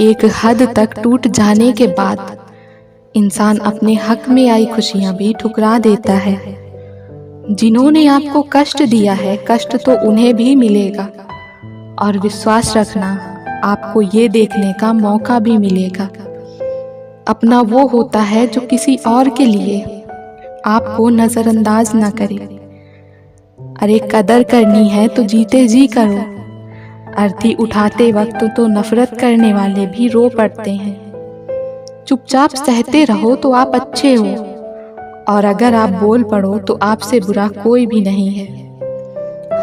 एक हद तक टूट जाने के बाद इंसान अपने हक में आई खुशियां भी ठुकरा देता है। जिन्होंने आपको कष्ट दिया है, कष्ट तो उन्हें भी मिलेगा, और विश्वास रखना, आपको ये देखने का मौका भी मिलेगा। अपना वो होता है जो किसी और के लिए आपको नजरअंदाज ना करे। अरे कदर करनी है तो जीते जी करो। अर्थी उठाते वक्त तो नफरत करने वाले भी रो पड़ते हैं। चुपचाप सहते रहो तो आप अच्छे हो, और अगर आप बोल पड़ो तो आपसे बुरा कोई भी नहीं है।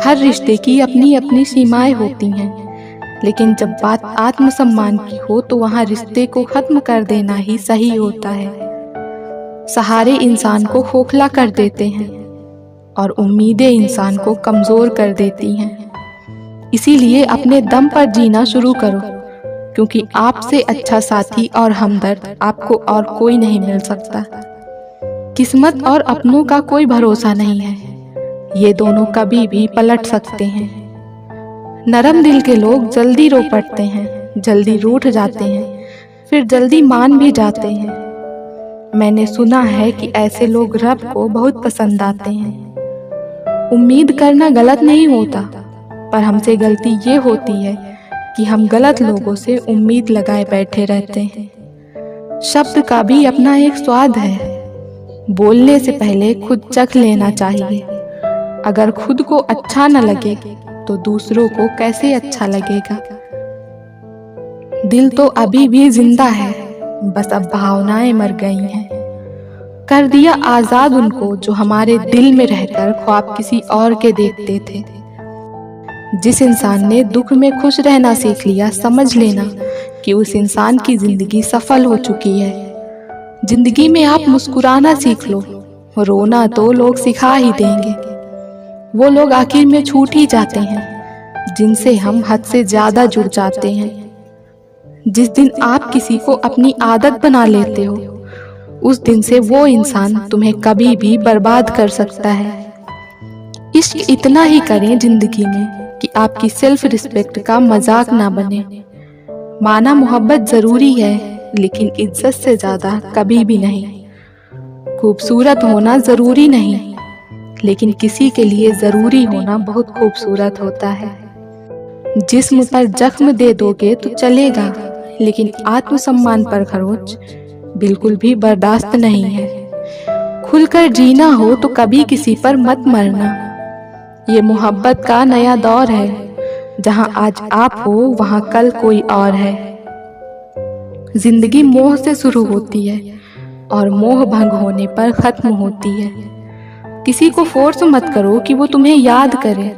हर रिश्ते की अपनी अपनी सीमाएं होती हैं, लेकिन जब बात आत्मसम्मान की हो तो वहां रिश्ते को खत्म कर देना ही सही होता है। सहारे इंसान को खोखला कर देते हैं और उम्मीदें इंसान को कमजोर कर देती हैं। इसीलिए अपने दम पर जीना शुरू करो, क्योंकि आपसे अच्छा साथी और हमदर्द आपको और कोई नहीं मिल सकता। किस्मत और अपनों का कोई भरोसा नहीं है, ये दोनों कभी भी पलट सकते हैं। नरम दिल के लोग जल्दी रो पड़ते हैं, जल्दी रूठ जाते हैं, फिर जल्दी मान भी जाते हैं। मैंने सुना है कि ऐसे लोग रब को बहुत पसंद आते हैं। उम्मीद करना गलत नहीं होता, पर हमसे गलती ये होती है कि हम गलत लोगों से उम्मीद लगाए बैठे रहते हैं। शब्द का भी अपना एक स्वाद है। बोलने से पहले खुद चख लेना चाहिए। अगर खुद को अच्छा न लगे तो दूसरों को कैसे अच्छा लगेगा। दिल तो अभी भी जिंदा है, बस अब भावनाएं मर गई हैं। कर दिया आजाद उनको जो हमारे दिल में रहकर ख्वाब किसी और के देखते थे। जिस इंसान ने दुख में खुश रहना सीख लिया, समझ लेना कि उस इंसान की जिंदगी सफल हो चुकी है। जिंदगी में आप मुस्कुराना सीख लो, रोना तो लोग सिखा ही देंगे। वो लोग आखिर में छूट ही जाते हैं जिनसे हम हद से ज्यादा जुड़ जाते हैं। जिस दिन आप किसी को अपनी आदत बना लेते हो, उस दिन से वो इंसान तुम्हें कभी भी बर्बाद कर सकता है। इश्क इतना ही करें जिंदगी में कि आपकी सेल्फ रिस्पेक्ट का मजाक ना बने। माना मोहब्बत जरूरी है, लेकिन इज्जत से ज्यादा कभी भी नहीं। खूबसूरत होना जरूरी नहीं, लेकिन किसी के लिए जरूरी होना बहुत खूबसूरत होता है। जिस्म पर जख्म दे दोगे तो चलेगा, लेकिन आत्मसम्मान पर खरोंच बिल्कुल भी बर्दाश्त नहीं है। खुलकर जीना हो तो कभी किसी पर मत मरना। ये मोहब्बत का नया दौर है, जहां आज आप हो वहां कल कोई और है। जिंदगी मोह से शुरू होती है और मोह भंग होने पर खत्म होती है। किसी को फोर्स मत करो कि वो तुम्हें याद करे।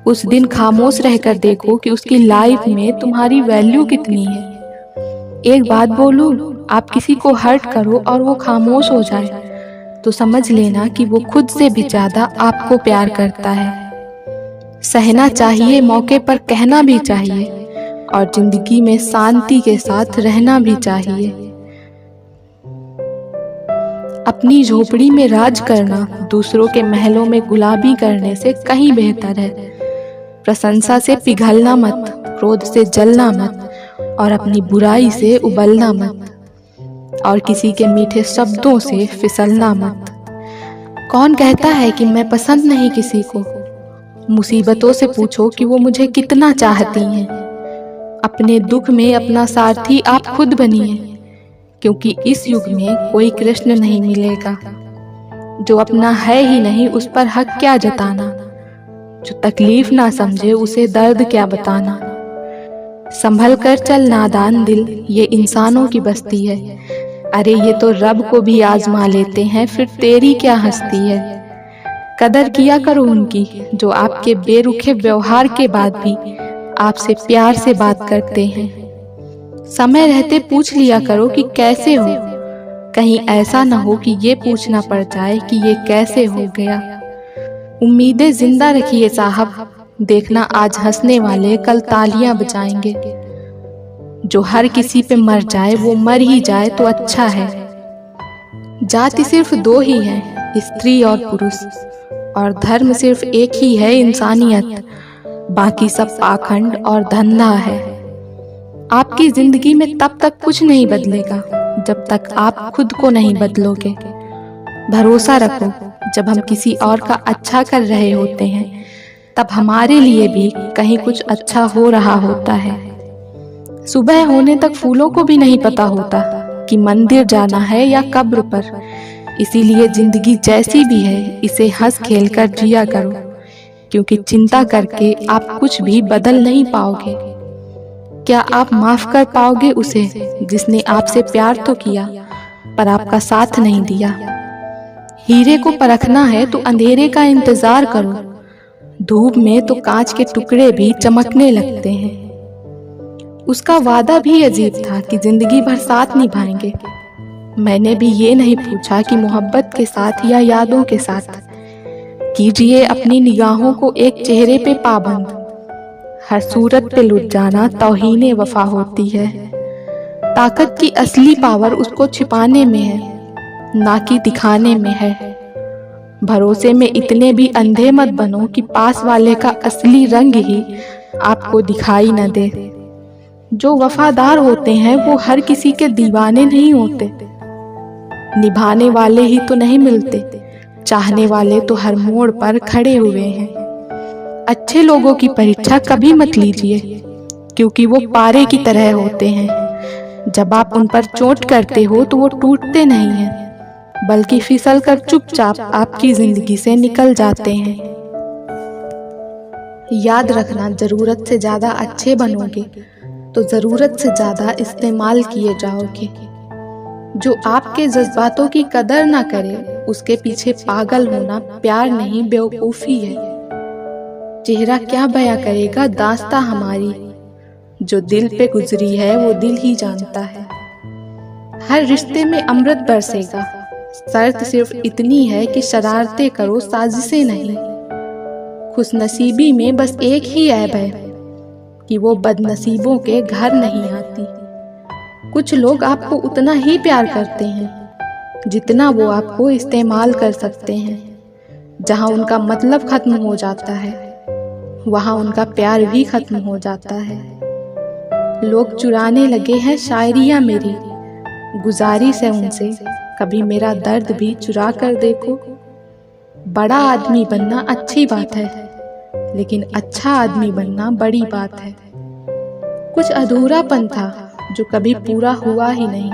उस दिन खामोश रहकर देखो कि उसकी लाइफ में तुम्हारी वैल्यू कितनी है। एक बात बोलूं, आप किसी को हर्ट करो और वो खामोश हो जाए तो समझ लेना कि वो खुद से भी ज्यादा आपको प्यार करता है। सहना चाहिए, मौके पर कहना भी चाहिए, और जिंदगी में शांति के साथ रहना भी चाहिए। अपनी झोपड़ी में राज करना दूसरों के महलों में गुलाबी करने से कहीं बेहतर है। प्रशंसा से पिघलना मत, क्रोध से जलना मत, और अपनी बुराई से उबलना मत, और किसी के मीठे शब्दों से फिसलना मत। कौन कहता है कि मैं पसंद नहीं किसी को? मुसीबतों से पूछो कि वो मुझे कितना चाहती हैं। अपने दुख में अपना सारथी आप खुद बनिए, क्योंकि इस युग में कोई कृष्ण नहीं मिलेगा। जो अपना है ही नहीं उस पर हक क्या जताना। जो तकलीफ ना समझे उसे दर्द क्या बताना। संभल कर चल नादान दिल, ये इंसानों की बस्ती है। अरे ये तो रब को भी आजमा लेते हैं, फिर तेरी क्या हस्ती है। कदर किया करो उनकी जो आपके बेरुखे व्यवहार के बाद भी आपसे प्यार से बात करते हैं। समय रहते पूछ लिया करो कि कैसे हो, कहीं ऐसा ना हो कि ये पूछना पड़ जाए कि ये कैसे हो गया। उम्मीदें जिंदा रखिए साहब, देखना आज हंसने वाले कल तालियां बजाएंगे। जो हर किसी पे मर जाए वो मर ही जाए तो अच्छा है। जाति सिर्फ दो ही है, स्त्री और पुरुष, और धर्म सिर्फ एक ही है, इंसानियत। बाकी सब पाखंड और धंधा है। आपकी जिंदगी में तब तक कुछ नहीं बदलेगा जब तक आप खुद को नहीं बदलोगे। भरोसा रखो, जब हम किसी और का अच्छा कर रहे होते हैं तब हमारे लिए भी कहीं कुछ अच्छा हो रहा होता है। सुबह होने तक फूलों को भी नहीं पता होता कि मंदिर जाना है या कब्र पर। इसीलिए जिंदगी जैसी भी है इसे हंस खेल कर जिया करो, क्योंकि चिंता करके आप कुछ भी बदल नहीं पाओगे। क्या आप माफ कर पाओगे उसे जिसने आपसे प्यार तो किया पर आपका साथ नहीं दिया? हीरे को परखना है तो अंधेरे का इंतजार करो, धूप में तो कांच के टुकड़े भी चमकने लगते हैं। उसका वादा भी अजीब था कि जिंदगी भर साथ निभाएंगे। मैंने भी ये नहीं पूछा कि मोहब्बत के साथ या यादों के साथ। कीजिए अपनी निगाहों को एक चेहरे पे पाबंद, हर सूरत पे लुट जाना तौहीने वफा होती है। ताकत की असली पावर उसको छिपाने में है, ना कि दिखाने में है। भरोसे में इतने भी अंधे मत बनो कि पास वाले का असली रंग ही आपको दिखाई न दे। जो वफादार होते हैं वो हर किसी के दीवाने नहीं होते। निभाने वाले ही तो नहीं मिलते, चाहने वाले तो हर मोड़ पर खड़े हुए हैं। अच्छे लोगों की परीक्षा कभी मत लीजिए, क्योंकि वो पारे की तरह होते हैं। जब आप उन पर चोट करते हो तो वो टूटते नहीं हैं, बल्कि फिसल कर चुपचाप आपकी जिंदगी से निकल जाते हैं। याद रखना, जरूरत से ज्यादा अच्छे बनोगे तो जरूरत से ज्यादा इस्तेमाल किए जाओगे। जो आपके जज्बातों की कदर ना करे उसके पीछे पागल होना प्यार नहीं बेवकूफी है। चेहरा क्या बयां करेगा दास्तां हमारी, जो दिल पे गुजरी है वो दिल ही जानता है। हर रिश्ते में अमृत बरसेगा, शर्त सिर्फ इतनी है कि शरारतें करो, साजिशें नहीं। खुशनसीबी में बस एक ही ऐब है कि वो बदनसीबों के घर नहीं आती। कुछ लोग आपको उतना ही प्यार करते हैं जितना वो आपको इस्तेमाल कर सकते हैं। जहां उनका मतलब खत्म हो जाता है वहां उनका प्यार भी खत्म हो जाता है। लोग चुराने लगे हैं शायरियां मेरी, गुजारिश है उनसे कभी मेरा दर्द भी चुरा कर देखो। बड़ा आदमी बनना अच्छी बात है, लेकिन अच्छा आदमी बनना बड़ी बात है। कुछ अधूरापन था जो कभी पूरा हुआ ही नहीं,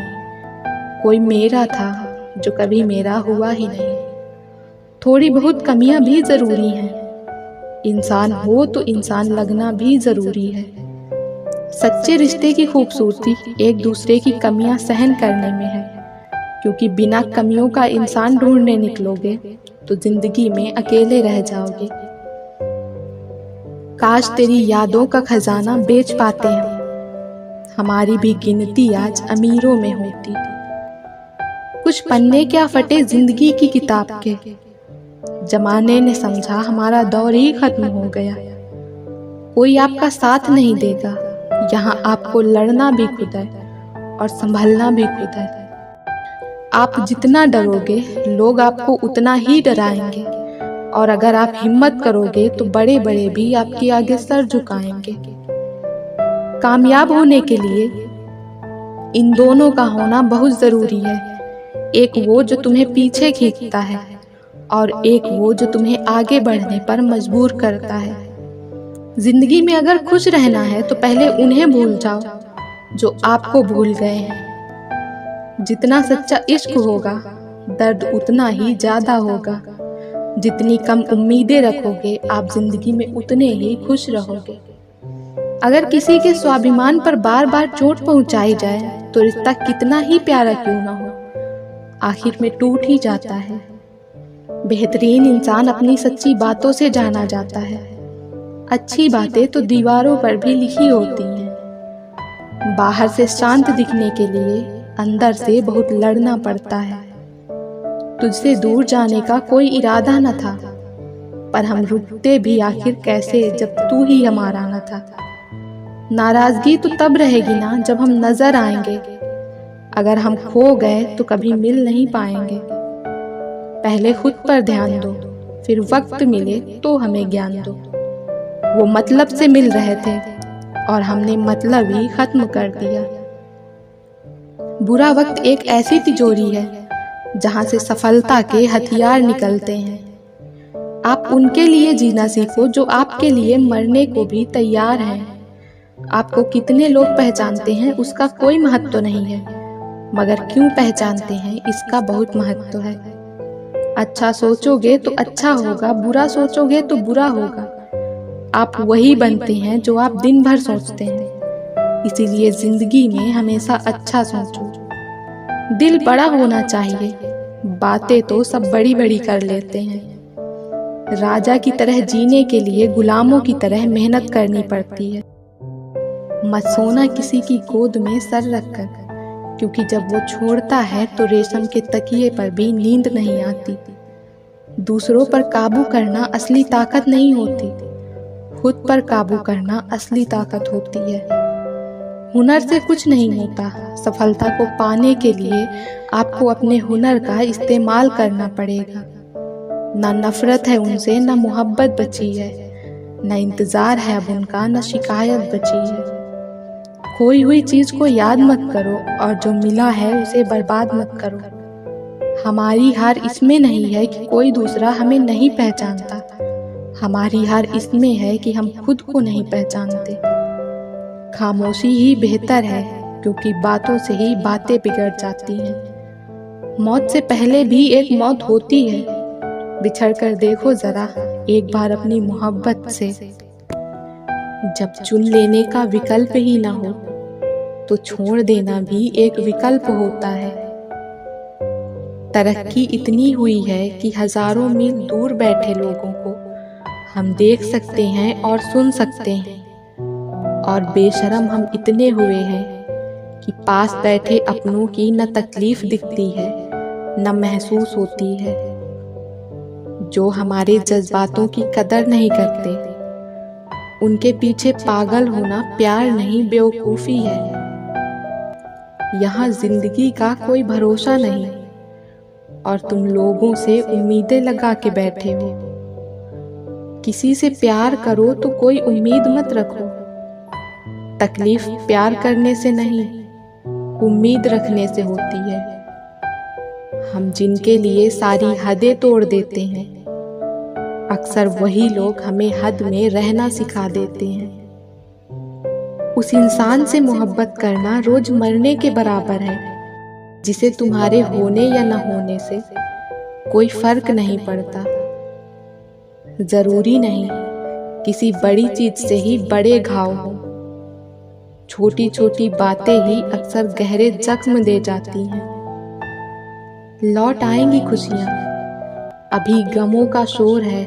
कोई मेरा था जो कभी मेरा हुआ ही नहीं। थोड़ी बहुत कमियां भी जरूरी हैं, इंसान हो तो इंसान लगना भी जरूरी है। सच्चे रिश्ते की खूबसूरती एक दूसरे की कमियां सहन करने में है, क्योंकि बिना कमियों का इंसान ढूंढने निकलोगे तो जिंदगी में अकेले रह जाओगे। काश तेरी यादों का खजाना बेच पाते हम, हमारी भी गिनती आज अमीरों में होती। कुछ पन्ने क्या फटे जिंदगी की किताब के, जमाने ने समझा हमारा दौर ही खत्म हो गया। कोई आपका साथ नहीं देगा, यहाँ आपको लड़ना भी खुद है और संभलना भी खुद है। आप जितना डरोगे लोग आपको उतना ही डराएंगे, और अगर आप हिम्मत करोगे तो बड़े बड़े भी आपके आगे सर झुकाएंगे। कामयाब होने के लिए इन दोनों का होना बहुत जरूरी है, एक वो जो तुम्हें पीछे खींचता है और एक वो जो तुम्हें आगे बढ़ने पर मजबूर करता है। जिंदगी में अगर खुश रहना है तो पहले उन्हें भूल जाओ जो आपको भूल गए हैं। जितना सच्चा इश्क होगा दर्द उतना ही ज्यादा होगा। जितनी कम उम्मीदें रखोगे आप जिंदगी में उतने ही खुश रहोगे। अगर किसी के स्वाभिमान पर बार बार चोट पहुंचाई जाए तो रिश्ता कितना ही प्यारा क्यों ना हो, आखिर में टूट ही जाता है। बेहतरीन इंसान अपनी सच्ची बातों से जाना जाता है। अच्छी बातें तो दीवारों पर भी लिखी होती हैं। बाहर से शांत दिखने के लिए अंदर से बहुत लड़ना पड़ता है। तुझसे दूर जाने का कोई इरादा न था, पर हम रुकते भी आखिर कैसे जब तू ही हमारा न था। नाराजगी तो तब रहेगी ना जब हम नजर आएंगे, अगर हम खो गए तो कभी मिल नहीं पाएंगे। पहले खुद पर ध्यान दो, फिर वक्त मिले तो हमें ज्ञान दो। वो मतलब से मिल रहे थे और हमने मतलब ही खत्म कर दिया। बुरा वक्त एक ऐसी तिजोरी है जहां से सफलता के हथियार निकलते हैं। आप उनके लिए जीना सीखो जो आपके लिए मरने को भी तैयार हैं। आपको कितने लोग पहचानते हैं उसका कोई महत्व नहीं है, मगर क्यों पहचानते हैं इसका बहुत महत्व है। अच्छा सोचोगे तो अच्छा होगा, बुरा सोचोगे तो बुरा होगा। आप वही बनते हैं जो आप दिन भर सोचते हैं। इसीलिए जिंदगी में हमेशा अच्छा सोचो। दिल बड़ा होना चाहिए, बातें तो सब बड़ी बड़ी कर लेते हैं। राजा की तरह जीने के लिए गुलामों की तरह मेहनत करनी पड़ती है। मत सोना किसी की गोद में सर रखकर, क्योंकि जब वो छोड़ता है तो रेशम के तकिए पर भी नींद नहीं आती। दूसरों पर काबू करना असली ताकत नहीं होती, खुद पर काबू करना असली ताकत होती है। हुनर से कुछ नहीं होता। सफलता को पाने के लिए आपको अपने हुनर का इस्तेमाल करना पड़ेगा। ना नफरत है उनसे, ना मोहब्बत बची है, ना इंतजार है अब उनका, ना शिकायत बची है। खोई हुई चीज को याद मत करो और जो मिला है उसे बर्बाद मत करो। हमारी हार इसमें नहीं है कि कोई दूसरा हमें नहीं पहचानता, हमारी हार इसमें है कि हम खुद को नहीं पहचानते। खामोशी ही बेहतर है, क्योंकि बातों से ही बातें बिगड़ जाती हैं। मौत से पहले भी एक मौत होती है। बिछड़ कर देखो जरा एक बार अपनी मोहब्बत से। जब चुन लेने का विकल्प ही ना हो तो छोड़ देना भी एक विकल्प होता है। तरक्की इतनी हुई है कि हजारों मील दूर बैठे लोगों को हम देख सकते हैं और सुन सकते हैं, और बेशरम हम इतने हुए हैं कि पास बैठे अपनों की न तकलीफ दिखती है न महसूस होती है। जो हमारे जज्बातों की कदर नहीं करते उनके पीछे पागल होना प्यार नहीं बेवकूफ़ी है। यहाँ जिंदगी का कोई भरोसा नहीं और तुम लोगों से उम्मीदें लगा के बैठे हो। किसी से प्यार करो तो कोई उम्मीद मत रखो। तकलीफ प्यार करने से नहीं, उम्मीद रखने से होती है। हम जिनके लिए सारी हदें तोड़ देते हैं, अक्सर वही लोग हमें हद में रहना सिखा देते हैं। उस इंसान से मोहब्बत करना रोज मरने के बराबर है, जिसे तुम्हारे होने या न होने से कोई फर्क नहीं पड़ता। जरूरी नहीं किसी बड़ी चीज से ही बड़े घाव हो। छोटी छोटी बातें ही अक्सर गहरे जख्म दे जाती हैं। लौट आएंगी खुशियां, अभी गमों का शोर है।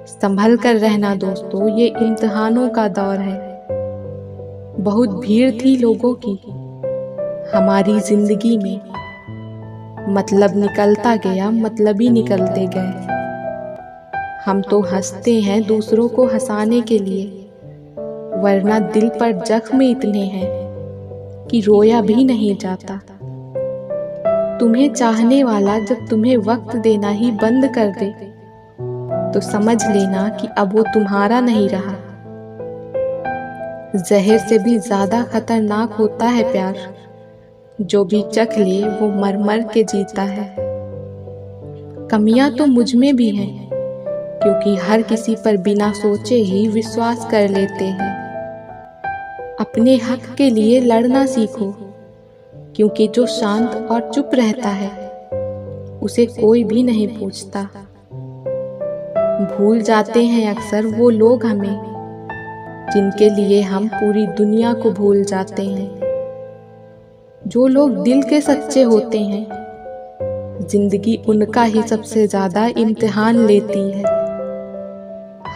संभल कर रहना दोस्तों, ये इम्तिहानों का दौर है। बहुत भीड़ थी लोगों की हमारी जिंदगी में, मतलब निकलता गया, मतलब ही निकलते गए। हम तो हंसते हैं दूसरों को हंसाने के लिए, वरना दिल पर जख्म इतने हैं कि रोया भी नहीं जाता। तुम्हें चाहने वाला जब तुम्हें वक्त देना ही बंद कर दे तो समझ लेना कि अब वो तुम्हारा नहीं रहा। जहर से भी ज्यादा खतरनाक होता है प्यार, जो भी चख ले वो मर मर के जीता है। कमियां तो मुझ में भी हैं, क्योंकि हर किसी पर बिना सोचे ही विश्वास कर लेते हैं। अपने हक के लिए लड़ना सीखो, क्योंकि जो शांत और चुप रहता है उसे कोई भी नहीं पूछता। भूल जाते हैं अक्सर वो लोग हमें, जिनके लिए हम पूरी दुनिया को भूल जाते हैं। जो लोग दिल के सच्चे होते हैं, जिंदगी उनका ही सबसे ज्यादा इम्तिहान लेती है।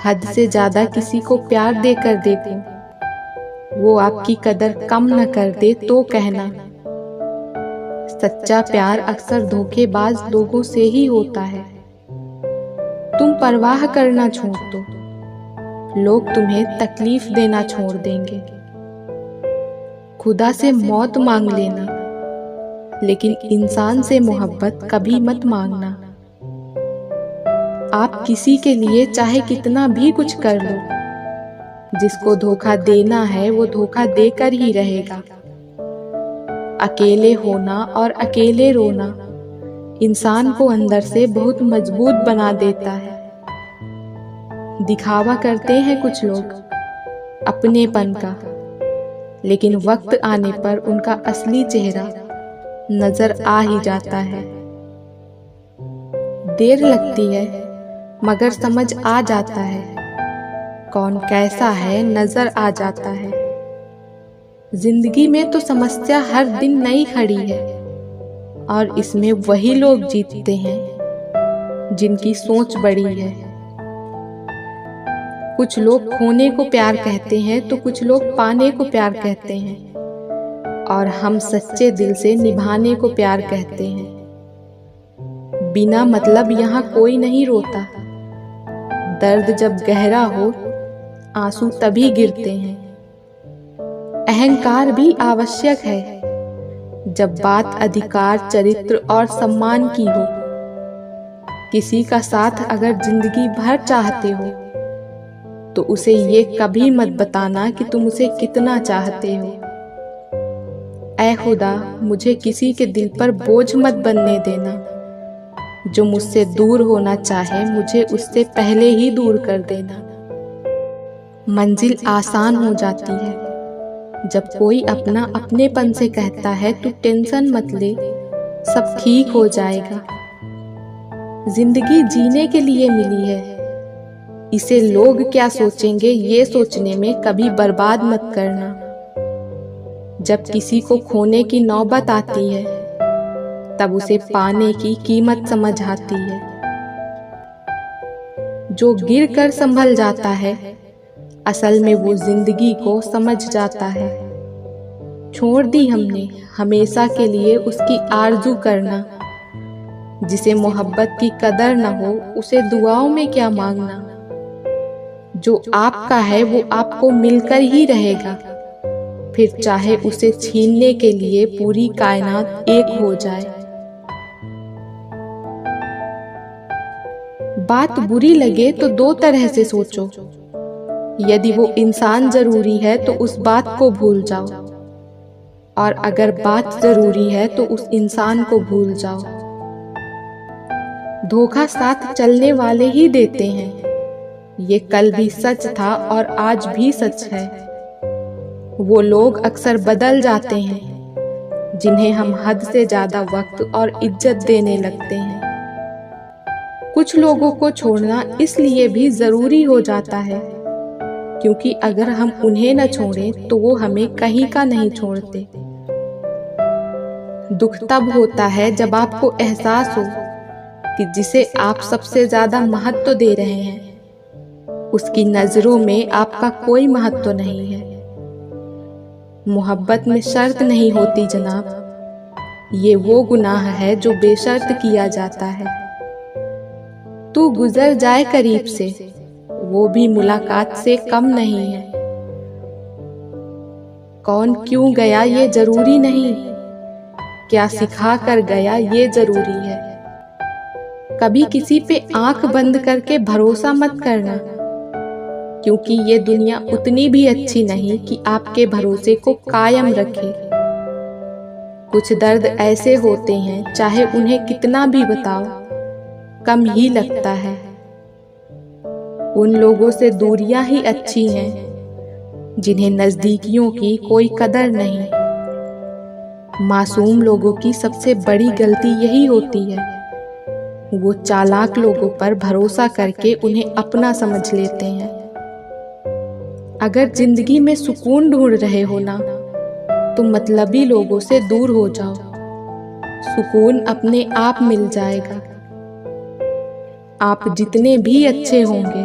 हद से ज्यादा किसी को प्यार देकर देखो, वो आपकी कदर कम न कर दे तो कहना। सच्चा प्यार अक्सर धोखेबाज लोगों से ही होता है। तुम परवाह करना छोड़ दो, लोग तुम्हें तकलीफ देना छोड़ देंगे। खुदा से मौत मांग लेना, लेकिन इंसान से मोहब्बत कभी मत मांगना। आप किसी के लिए चाहे कितना भी कुछ कर लो, जिसको धोखा देना है वो धोखा देकर ही रहेगा। अकेले होना और अकेले रोना इंसान को अंदर से बहुत मजबूत बना देता है। दिखावा करते हैं कुछ लोग अपनेपन का, लेकिन वक्त आने पर उनका असली चेहरा नजर आ ही जाता है। देर लगती है मगर समझ आ जाता है, कौन कैसा है नजर आ जाता है। जिंदगी में तो समस्या हर दिन नई खड़ी है, और इसमें वही लोग जीतते हैं जिनकी सोच बड़ी है। कुछ लोग खोने को प्यार कहते हैं तो कुछ लोग पाने को प्यार कहते हैं, और हम सच्चे दिल से निभाने को प्यार कहते हैं। बिना मतलब यहाँ कोई नहीं रोता, दर्द जब गहरा हो आंसू तभी गिरते हैं। अहंकार भी आवश्यक है जब बात अधिकार, चरित्र और सम्मान की हो। किसी का साथ अगर जिंदगी भर चाहते हो तो उसे ये कभी मत बताना कि तुम उसे कितना चाहते हो। ऐ खुदा, मुझे किसी के दिल पर बोझ मत बनने देना। जो मुझसे दूर होना चाहे मुझे उससे पहले ही दूर कर देना। मंजिल आसान हो जाती है जब कोई अपना अपनेपन से कहता है तू टेंशन मत ले, सब ठीक हो जाएगा। जिंदगी जीने के लिए मिली है, इसे लोग क्या सोचेंगे ये सोचने में कभी बर्बाद मत करना। जब किसी को खोने की नौबत आती है तब उसे पाने की कीमत समझ आती है। जो गिर कर संभल जाता है असल में वो जिंदगी को समझ जाता है। छोड़ दी हमने हमेशा के लिए उसकी आरज़ू करना। जिसे मोहब्बत की कदर न हो उसे दुआओं में क्या मांगना। जो आपका है वो आपको मिलकर ही रहेगा, फिर चाहे उसे छीनने के लिए पूरी कायनात एक हो जाए। बात बुरी लगे तो दो तरह से सोचो। यदि वो इंसान जरूरी है तो उस बात को भूल जाओ, और अगर बात जरूरी है तो उस इंसान को भूल जाओ। धोखा साथ चलने वाले ही देते हैं, ये कल भी सच था और आज भी सच है। वो लोग अक्सर बदल जाते हैं जिन्हें हम हद से ज्यादा वक्त और इज्जत देने लगते हैं। कुछ लोगों को छोड़ना इसलिए भी जरूरी हो जाता है क्योंकि अगर हम उन्हें न छोड़ें तो वो हमें कहीं का नहीं छोड़ते। दुख तब होता है जब आपको एहसास हो कि जिसे आप सबसे ज्यादा महत्व दे रहे हैं उसकी नजरों में आपका कोई महत्व नहीं है। मोहब्बत में शर्त नहीं होती जनाब, ये वो गुनाह है जो बेशर्त किया जाता है। तू गुजर जाए करीब से वो भी मुलाकात से कम नहीं है। कौन क्यों गया ये जरूरी नहीं, क्या सिखा कर गया ये जरूरी है। कभी किसी पे आंख बंद करके भरोसा मत करना, क्योंकि ये दुनिया उतनी भी अच्छी नहीं कि आपके भरोसे को कायम रखे। कुछ दर्द ऐसे होते हैं चाहे उन्हें कितना भी बताओ कम ही लगता है। उन लोगों से दूरियां ही अच्छी हैं जिन्हें नजदीकियों की कोई कदर नहीं। मासूम लोगों की सबसे बड़ी गलती यही होती है, वो चालाक लोगों पर भरोसा करके उन्हें अपना समझ लेते हैं। अगर जिंदगी में सुकून ढूंढ रहे हो ना तो मतलबी लोगों से दूर हो जाओ, सुकून अपने आप मिल जाएगा। आप जितने भी अच्छे होंगे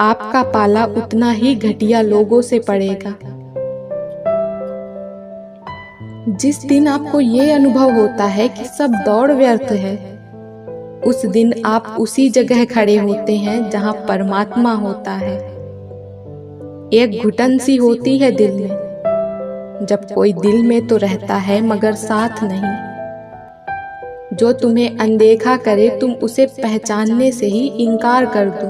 आपका पाला उतना ही घटिया लोगों से पड़ेगा। जिस दिन आपको ये अनुभव होता है कि सब दौड़ व्यर्थ है, उस दिन आप उसी जगह खड़े होते हैं जहां परमात्मा होता है। एक घुटन सी होती है दिल में, जब कोई दिल में तो रहता है मगर साथ नहीं। जो तुम्हें अनदेखा करे तुम उसे पहचानने से ही इनकार कर दो।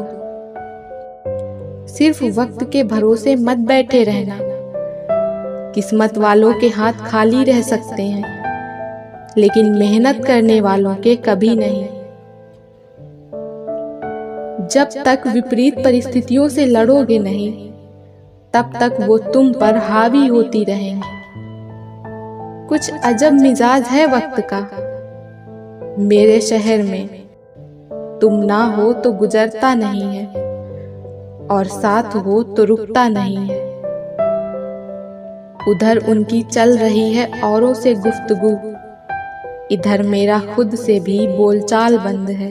सिर्फ वक्त के भरोसे मत बैठे रहना। किस्मत वालों के हाथ खाली रह सकते हैं, लेकिन मेहनत करने वालों के कभी नहीं। जब तक विपरीत परिस्थितियों से लड़ोगे नहीं, तब तक वो तुम पर हावी होती रहेंगी। कुछ अजब मिजाज है वक्त का। मेरे शहर में तुम ना हो तो गुजरता नहीं है, और साथ हो तो रुकता नहीं है। उधर उनकी चल रही है औरों से गुफ्तगू, इधर मेरा खुद से भी बोलचाल बंद है।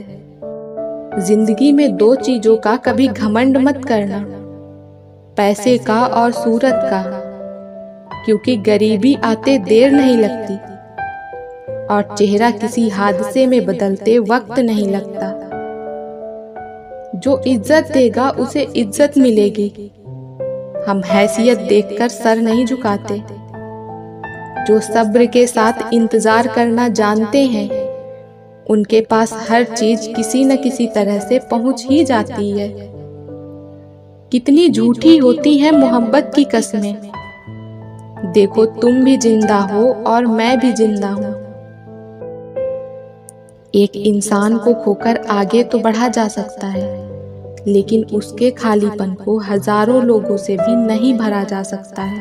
जिंदगी में दो चीजों का कभी घमंड मत करना, पैसे का और सूरत का, क्योंकि गरीबी आते देर नहीं लगती और चेहरा किसी हादसे में बदलते वक्त नहीं लगता। जो इज्जत देगा उसे इज्जत मिलेगी। हम हैसियत देखकर सर नहीं झुकाते। जो सब्र के साथ इंतजार करना जानते हैं, उनके पास हर चीज किसी न किसी तरह से पहुंच ही जाती है। कितनी झूठी होती है मोहब्बत की कस्में। देखो तुम भी जिंदा हो और मैं भी जिंदा हूं। एक इंसान को खोकर आगे तो बढ़ा जा सकता है, लेकिन उसके खालीपन को हजारों लोगों से भी नहीं भरा जा सकता है।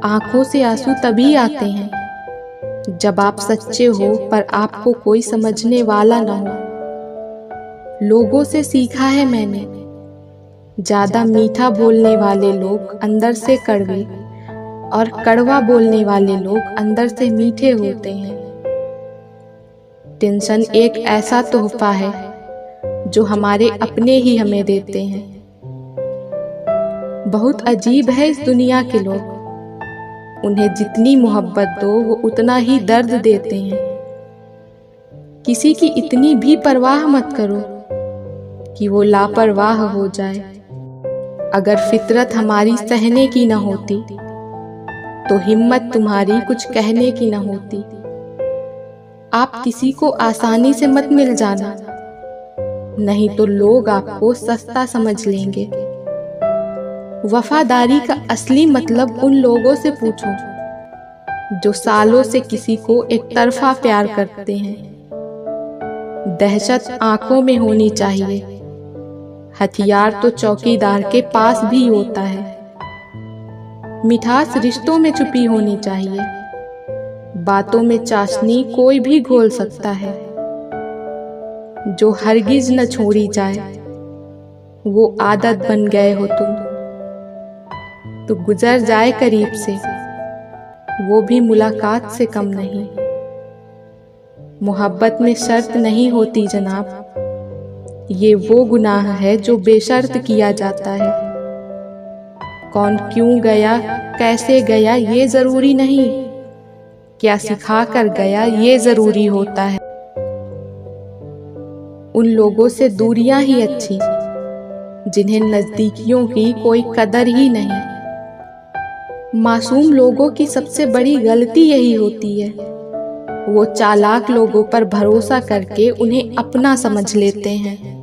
आंखों से आंसू तभी आते हैं जब आप सच्चे हो पर आपको कोई समझने वाला न हो। लोगों से सीखा है मैंने, ज्यादा मीठा बोलने वाले लोग अंदर से कड़वे और कड़वा बोलने वाले लोग अंदर से मीठे होते हैं। टेंशन एक ऐसा तोहफा है जो हमारे अपने ही हमें देते हैं। बहुत अजीब है इस दुनिया के लोग। उन्हें जितनी मोहब्बत दो वो उतना ही दर्द देते हैं। किसी की इतनी भी परवाह मत करो कि वो लापरवाह हो जाए। अगर फितरत हमारी सहने की न होती तो हिम्मत तुम्हारी कुछ कहने की न होती। आप किसी को आसानी से मत मिल जाना, नहीं तो लोग आपको सस्ता समझ लेंगे। वफादारी का असली मतलब उन लोगों से पूछो जो सालों से किसी को एक तरफा प्यार करते हैं। दहशत आंखों में होनी चाहिए, हथियार तो चौकीदार के पास भी होता है। मिठास रिश्तों में छुपी होनी चाहिए, बातों में चाशनी कोई भी घोल सकता है। जो हरगिज न छोड़ी जाए, वो आदत बन गए हो तुम, तो गुजर जाए करीब से, वो भी मुलाकात से कम नहीं। मोहब्बत में शर्त नहीं होती जनाब, ये वो गुनाह है जो बेशर्त किया जाता है। कौन क्यों गया, कैसे गया ये जरूरी नहीं, क्या सिखा कर गया ये जरूरी होता है। उन लोगों से दूरियां ही अच्छी जिन्हें नजदीकियों की कोई कदर ही नहीं। मासूम लोगों की सबसे बड़ी गलती यही होती है, वो चालाक लोगों पर भरोसा करके उन्हें अपना समझ लेते हैं।